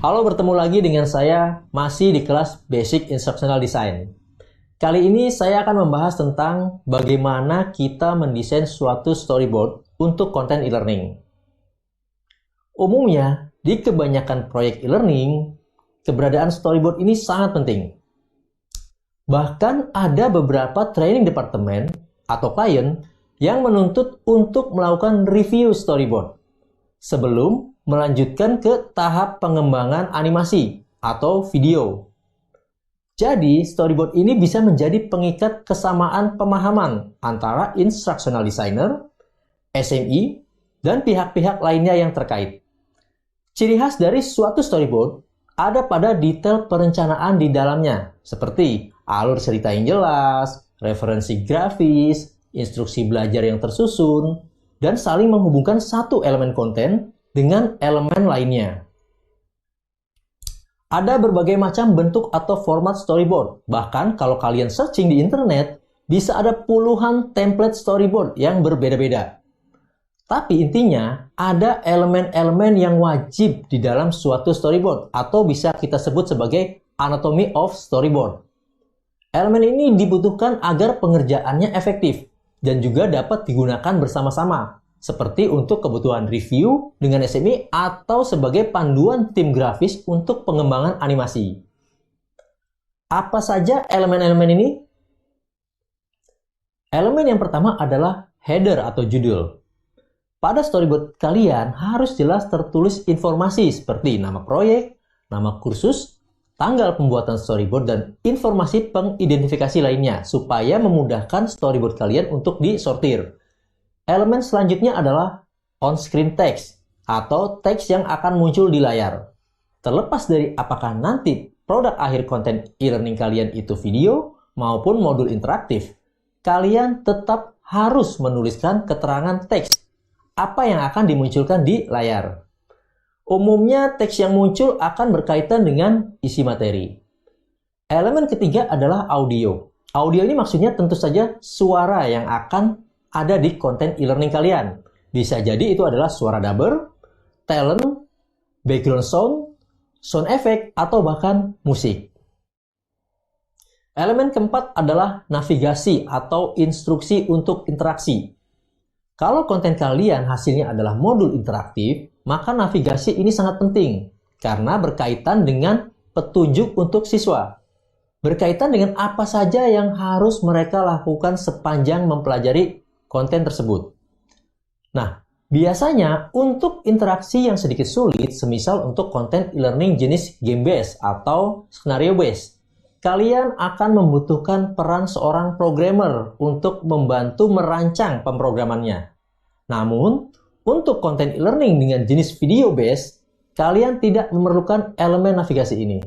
Halo, bertemu lagi dengan saya masih di kelas Basic Instructional Design. Kali ini saya akan membahas tentang bagaimana kita mendesain suatu storyboard untuk konten e-learning. Umumnya, di kebanyakan proyek e-learning, keberadaan storyboard ini sangat penting. Bahkan ada beberapa training departemen atau klien yang menuntut untuk melakukan review storyboard sebelum melanjutkan ke tahap pengembangan animasi atau video. Jadi, storyboard ini bisa menjadi pengikat kesamaan pemahaman antara instructional designer, SME, dan pihak-pihak lainnya yang terkait. Ciri khas dari suatu storyboard ada pada detail perencanaan di dalamnya, seperti alur cerita yang jelas, referensi grafis, instruksi belajar yang tersusun, dan saling menghubungkan satu elemen konten dengan elemen lainnya. Ada berbagai macam bentuk atau format storyboard. Bahkan kalau kalian searching di internet, bisa ada puluhan template storyboard yang berbeda-beda. Tapi intinya, ada elemen-elemen yang wajib di dalam suatu storyboard, atau bisa kita sebut sebagai anatomy of storyboard. Elemen ini dibutuhkan agar pengerjaannya efektif dan juga dapat digunakan bersama-sama, seperti untuk kebutuhan review dengan SME atau sebagai panduan tim grafis untuk pengembangan animasi. Apa saja elemen-elemen ini? Elemen yang pertama adalah header atau judul. Pada storyboard kalian harus jelas tertulis informasi seperti nama proyek, nama kursus, tanggal pembuatan storyboard, dan informasi pengidentifikasi lainnya supaya memudahkan storyboard kalian untuk disortir. Elemen selanjutnya adalah on-screen text atau teks yang akan muncul di layar. Terlepas dari apakah nanti produk akhir konten e-learning kalian itu video maupun modul interaktif, kalian tetap harus menuliskan keterangan teks apa yang akan dimunculkan di layar. Umumnya teks yang muncul akan berkaitan dengan isi materi. Elemen ketiga adalah audio. Audio ini maksudnya tentu saja suara yang akan ada di konten e-learning kalian. Bisa jadi itu adalah suara dubber, talent, background sound effect, atau bahkan musik. Elemen keempat adalah navigasi atau instruksi untuk interaksi. Kalau konten kalian hasilnya adalah modul interaktif, maka navigasi ini sangat penting karena berkaitan dengan petunjuk untuk siswa. Berkaitan dengan apa saja yang harus mereka lakukan sepanjang mempelajari konten tersebut. Nah, biasanya untuk interaksi yang sedikit sulit, semisal untuk konten e-learning jenis game-based atau scenario-based, kalian akan membutuhkan peran seorang programmer untuk membantu merancang pemrogramannya. Namun, untuk konten e-learning dengan jenis video-based, kalian tidak memerlukan elemen navigasi ini.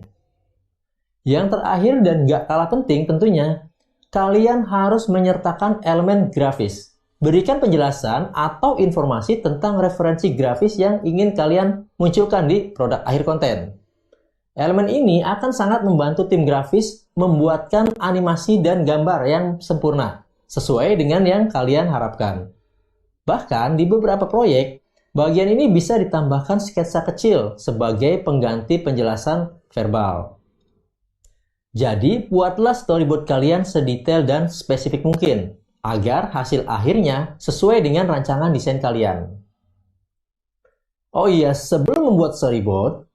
Yang terakhir dan gak kalah penting tentunya, kalian harus menyertakan elemen grafis. Berikan penjelasan atau informasi tentang referensi grafis yang ingin kalian munculkan di produk akhir konten. Elemen ini akan sangat membantu tim grafis membuatkan animasi dan gambar yang sempurna, sesuai dengan yang kalian harapkan. Bahkan di beberapa proyek, bagian ini bisa ditambahkan sketsa kecil sebagai pengganti penjelasan verbal. Jadi, buatlah storyboard kalian sedetail dan spesifik mungkin, agar hasil akhirnya sesuai dengan rancangan desain kalian. Oh iya, sebelum membuat storyboard,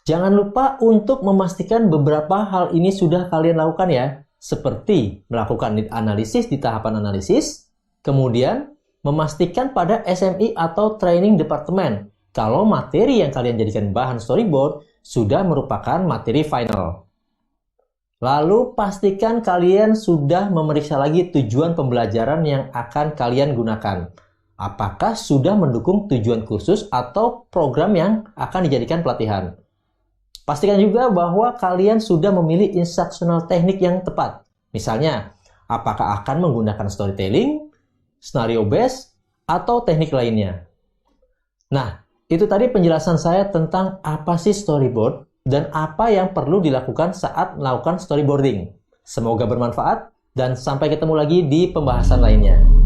jangan lupa untuk memastikan beberapa hal ini sudah kalian lakukan ya, seperti melakukan need analysis di tahapan analisis, kemudian memastikan pada SME atau training departemen kalau materi yang kalian jadikan bahan storyboard sudah merupakan materi final. Lalu pastikan kalian sudah memeriksa lagi tujuan pembelajaran yang akan kalian gunakan. Apakah sudah mendukung tujuan kursus atau program yang akan dijadikan pelatihan. Pastikan juga bahwa kalian sudah memilih instructional teknik yang tepat. Misalnya, apakah akan menggunakan storytelling, scenario based, atau teknik lainnya. Nah, itu tadi penjelasan saya tentang apa sih storyboard dan apa yang perlu dilakukan saat melakukan storyboarding. Semoga bermanfaat dan sampai ketemu lagi di pembahasan lainnya.